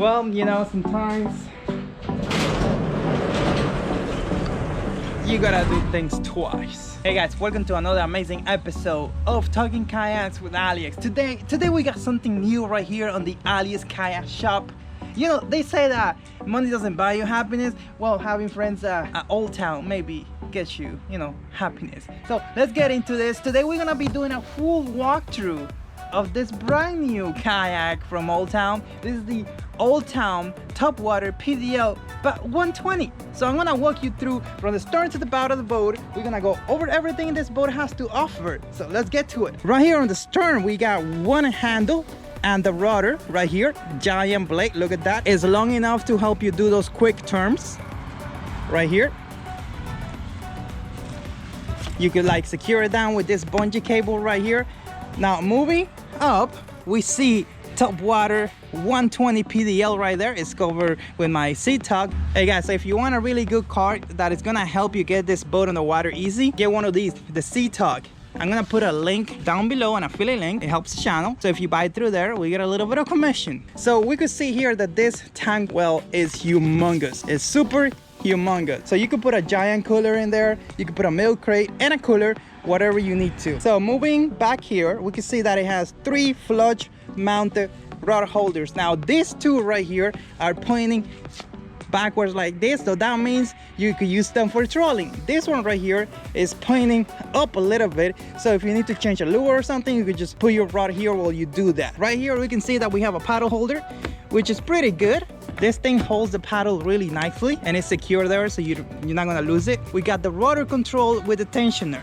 Well, you know, sometimes you gotta do things twice. Hey guys, welcome to another amazing episode of Talking Kayaks with Alex. Today we got something new right here on the Alex Kayak Shop. You know, they say that money doesn't buy you happiness. Well, having friends at Old Town maybe gets you, happiness. So let's get into this. Today we're gonna be doing a full walkthrough of this brand new kayak from Old Town. This is the Old Town Topwater PDL but 120. So I'm gonna walk you through from the start to the bottom of the boat. We're gonna go over everything this boat has to offer. So let's get to it. Right here on the stern, we got one handle and the rudder right here. Giant blade, look at that. It's long enough to help you do those quick turns. Right here. You could like secure it down with this bungee cable right here. Now moving up, we see Topwater 120 PDL right there. It's covered with my Sea-Tug. Hey guys, so if you want a really good cart that is gonna help you get this boat on the water easy, get one of these, the Sea-Tug. I'm gonna put a link down below, an affiliate link. It helps the channel. So if you buy through there, we get a little bit of commission. So we could see here that this tank well is humongous. It's super humongous. So you could put a giant cooler in there. You could put a milk crate and a cooler, whatever you need to. So moving back here, we can see that it has 3 flush mounted rod holders. Now these two right here are pointing backwards like this, so that means you could use them for trolling. This one right here is pointing up a little bit, so if you need to change a lure or something, you could just put your rod here while you do that. Right here we can see that we have a paddle holder, which is pretty good. This thing holds the paddle really nicely and it's secure there, so you're not gonna lose it. We got the rudder control with the tensioner.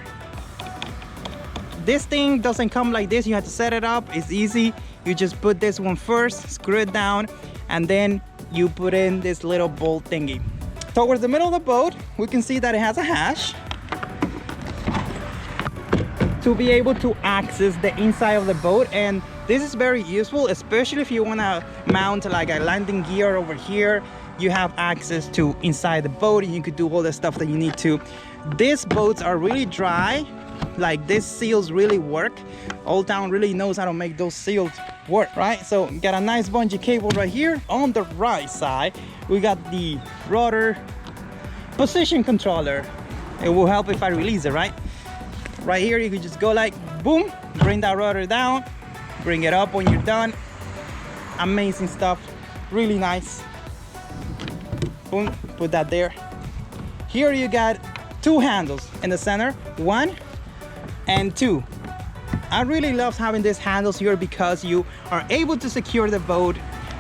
This thing doesn't come like this. You have to set it up. It's easy. You just put this one first, screw it down, and then you put in this little bolt thingy. Towards the middle of the boat, we can see that it has a hatch to be able to access the inside of the boat, and this is very useful, especially if you want to mount like a landing gear over here. You have access to inside the boat and you could do all the stuff that you need to. These boats are really dry. Like these seals really work. Old Town really knows how to make those seals work, right? So got a nice bungee cable right here. On the right side, we got the rudder position controller. It will help if I release it, right? Right here, you can just go like boom, bring that rudder down, bring it up when you're done. Amazing stuff, really nice. Boom, put that there. Here you got 2 handles in the center, 1 and 2. I really love having these handles here because you are able to secure the boat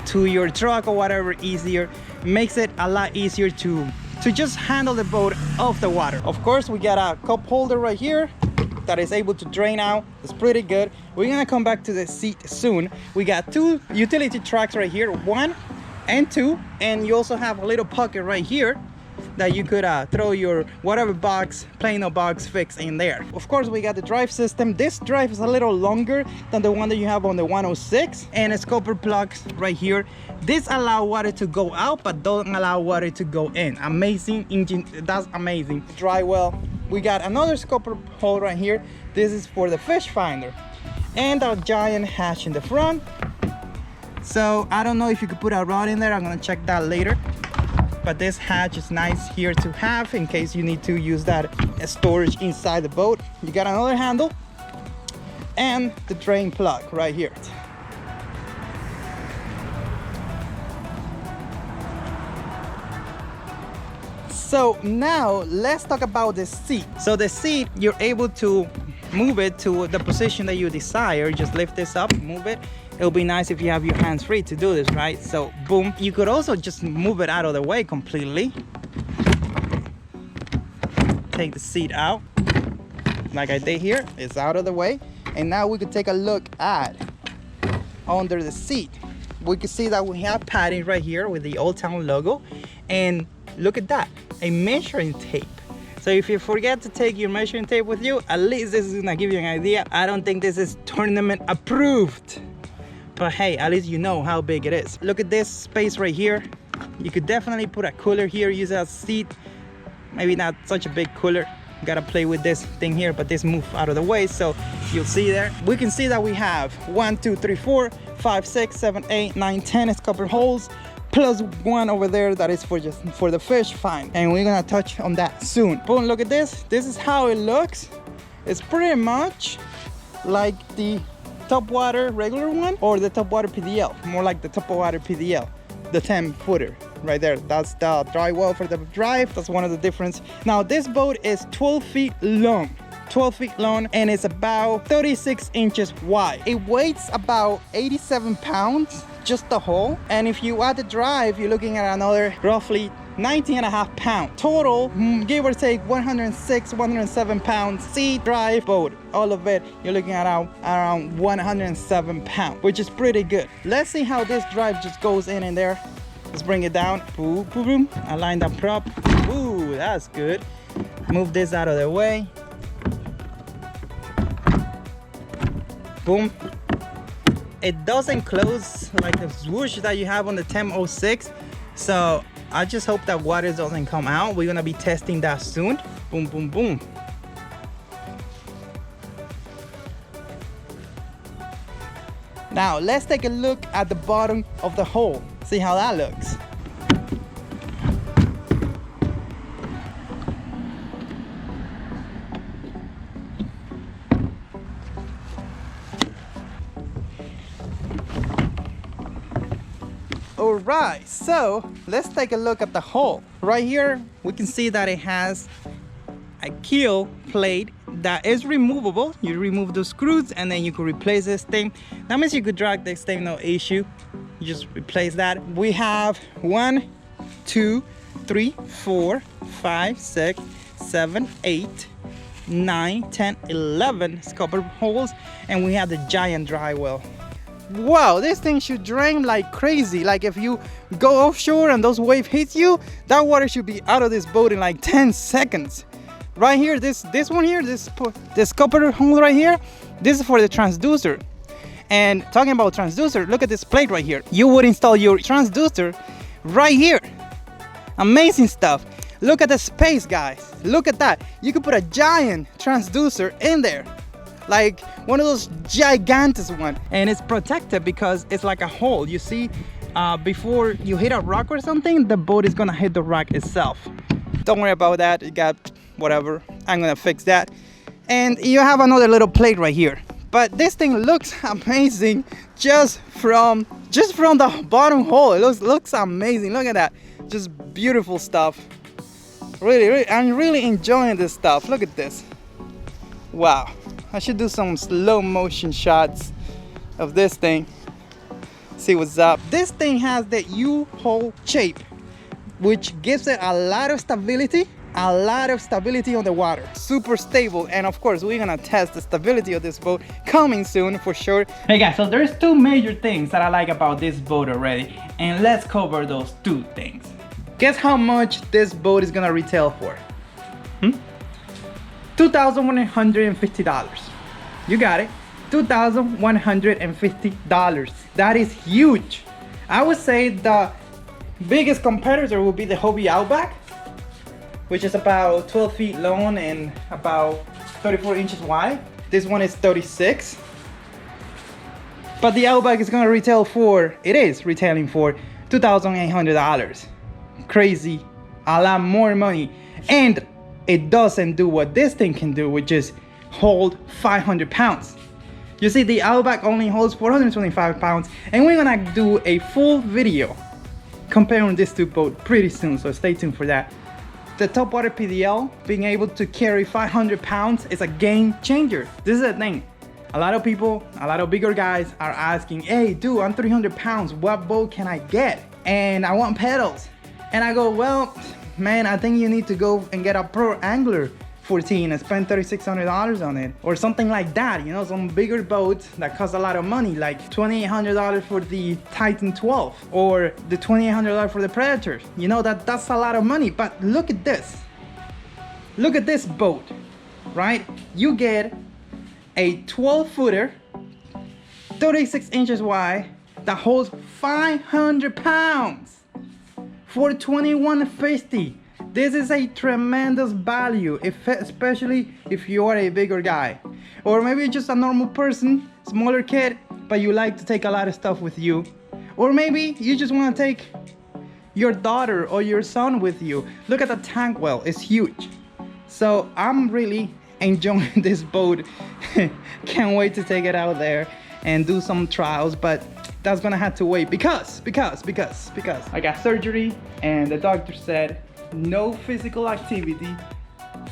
to your truck or whatever easier. Makes it a lot easier to just handle the boat off the water. Of course, we got a cup holder right here that is able to drain out. It's pretty good. We're gonna come back to the seat soon. We got 2 utility tracks right here, 1 and 2, and you also have a little pocket right here that you could throw your whatever box, Plano box fix in there. Of course, we got the drive system. This drive is a little longer than the one that you have on the 106, and it's copper plugs right here. This allow water to go out but don't allow water to go in. Amazing engine, that's amazing. Dry well. We got another scupper hole right here. This is for the fish finder, and a giant hatch in the front. So I don't know if you could put a rod in there. I'm gonna check that later. But this hatch is nice here to have in case you need to use that storage inside the boat. You got another handle and the drain plug right here. So now let's talk about the seat. So the seat, you're able to move it to the position that you desire. Just lift this up, move it. It'll be nice if you have your hands free to do this, right? So boom. You could also just move it out of the way completely. Take the seat out like I did here. It's out of the way. And now we could take a look at under the seat. We can see that we have padding right here with the Old Town logo, and look at that, a measuring tape. So if you forget to take your measuring tape with you, at least this is gonna give you an idea. I don't think this is tournament approved, but hey, at least you know how big it is. Look at this space right here. You could definitely put a cooler here, use a seat. Maybe not such a big cooler. Gotta play with this thing here, but this move out of the way, so you'll see there. We can see that we have 1, 2, 3, 4 5, 6, 7, 8, 9, 10 scupper holes, plus one over there that is for just for the fish. Fine, and we're gonna touch on that soon. Boom, look at this. This is how it looks. It's pretty much like the Topwater regular one or the Topwater PDL, more like the Topwater PDL, the 10 footer right there. That's the dry well for the drive. That's one of the difference. Now this boat is 12 feet long. 12 feet long, and it's about 36 inches wide. It weighs about 87 pounds, just the hull. And if you add the drive, you're looking at another roughly 19.5 pounds. Total, give or take 106, 107 pounds. Sea drive boat, all of it, you're looking at around 107 pounds, which is pretty good. Let's see how this drive just goes in there. Let's bring it down. Boom, boom, boom. Align that prop. Ooh, that's good. Move this out of the way. Boom. It doesn't close like the swoosh that you have on the 1006, so I just hope that water doesn't come out. We're gonna be testing that soon. Boom, boom, boom. Now let's take a look at the bottom of the hole, see how that looks. All right, so let's take a look at the hull. Right here, we can see that it has a keel plate that is removable. You remove the screws and then you can replace this thing. That means you could drag this thing, no issue. You just replace that. We have 1, 2, 3, 4, 5, 6, 7, 8, 9, 10, 11 scupper holes, and we have the giant dry well. Wow, this thing should drain like crazy. Like if you go offshore and those waves hit you, that water should be out of this boat in like 10 seconds. Right here, this one here, this scupper hole right here, this is for the transducer. And talking about transducer, look at this plate right here. You would install your transducer right here. Amazing stuff. Look at the space, guys. Look at that. You could put a giant transducer in there, like one of those gigantic one, and it's protected because it's like a hole. You see, before you hit a rock or something, the boat is gonna hit the rock itself. Don't worry about that. You got whatever. I'm gonna fix that. And you have another little plate right here. But this thing looks amazing just from the bottom hole. It looks amazing. Look at that. Just beautiful stuff. Really, I'm really enjoying this stuff. Look at this. Wow. I should do some slow motion shots of this thing. See what's up. This thing has the U-hole shape, which gives it a lot of stability on the water. Super stable. And of course, we're gonna test the stability of this boat coming soon for sure. Hey guys, so there's two major things that I like about this boat already, and let's cover those two things. Guess how much this boat is gonna retail for? $2,150. You got it. $2,150. That is huge. I would say the biggest competitor will be the Hobie Outback, which is about 12 feet long and about 34 inches wide. This one is 36. But the Outback is gonna retail for, it is retailing for $2,800. Crazy, a lot more money. And it doesn't do what this thing can do, which is hold 500 pounds. You see, the Outback only holds 425 pounds, and we're gonna do a full video comparing these two boats pretty soon, so stay tuned for that. The Topwater PDL being able to carry 500 pounds is a game changer. This is the thing. A lot of people, a lot of bigger guys are asking, hey dude, I'm 300 pounds, what boat can I get? And I want pedals. And I go, well, man, I think you need to go and get a Pro Angler 14 and spend $3,600 on it, or something like that. You know, some bigger boats that cost a lot of money, like $2,800 for the Titan 12 or the $2,800 for the Predator. You know, that's a lot of money. But look at this. Look at this boat, right? You get a 12-footer, 36 inches wide, that holds 500 pounds for $2,150. This is a tremendous value, especially if you are a bigger guy, or maybe just a normal person, smaller kid, but you like to take a lot of stuff with you. Or maybe you just want to take your daughter or your son with you. Look at the tank well, it's huge. So I'm really enjoying this boat. Can't wait to take it out there and do some trials, but that's gonna have to wait because I got surgery and the doctor said no physical activity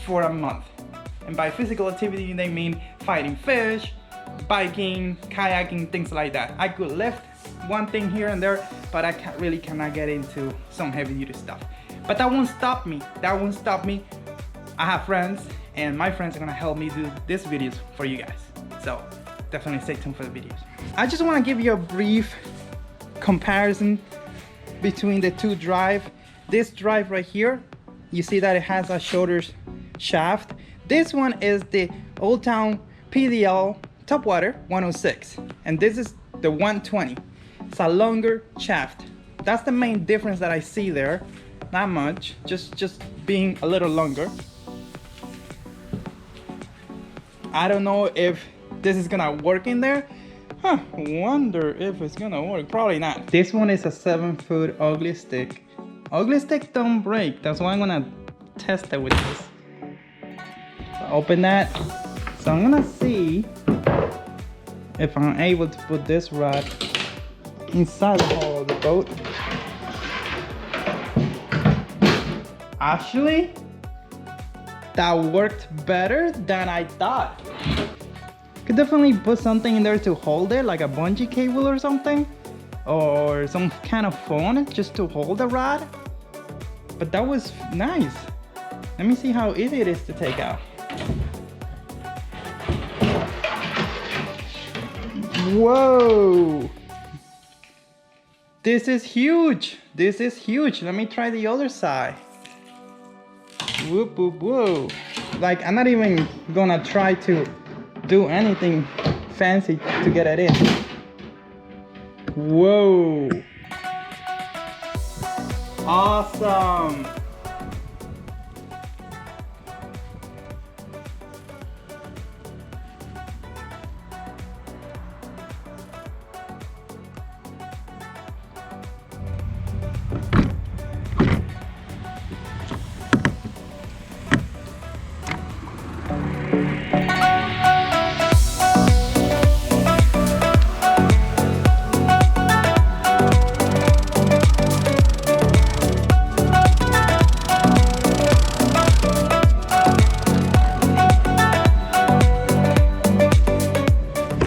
for a month. And by physical activity, they mean fighting fish, biking, kayaking, things like that. I could lift one thing here and there, but I cannot get into some heavy duty stuff. But that won't stop me. That won't stop me. I have friends, and my friends are gonna help me do these videos for you guys. So definitely stay tuned for the videos. I just wanna give you a brief comparison between the two drive. This drive right here, you see that it has a shorter shaft. This one is the Old Town PDL Topwater 106, and this is the 120. It's a longer shaft. That's the main difference that I see there. Not much, just being a little longer. I don't know if this is gonna work in there. Wonder if it's gonna work. Probably not. This one is a 7-foot ugly stick. Ugly stick don't break. That's why I'm gonna test it with this. So open that. So I'm gonna see if I'm able to put this rod inside the hull of the boat. Actually, that worked better than I thought. Could definitely put something in there to hold it, like a bungee cable or something, or some kind of phone just to hold the rod. But that was nice. Let me see how easy it is to take out. Whoa! This is huge. This is huge. Let me try the other side. Whoop, whoop, whoa. Like, I'm not even gonna try to do anything fancy to get it in. Whoa. Awesome.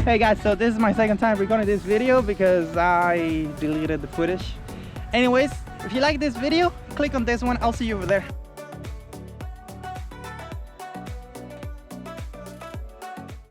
Hey guys, so this is my second time recording this video because I deleted the footage. Anyways, if you like this video, click on this one. I'll see you over there.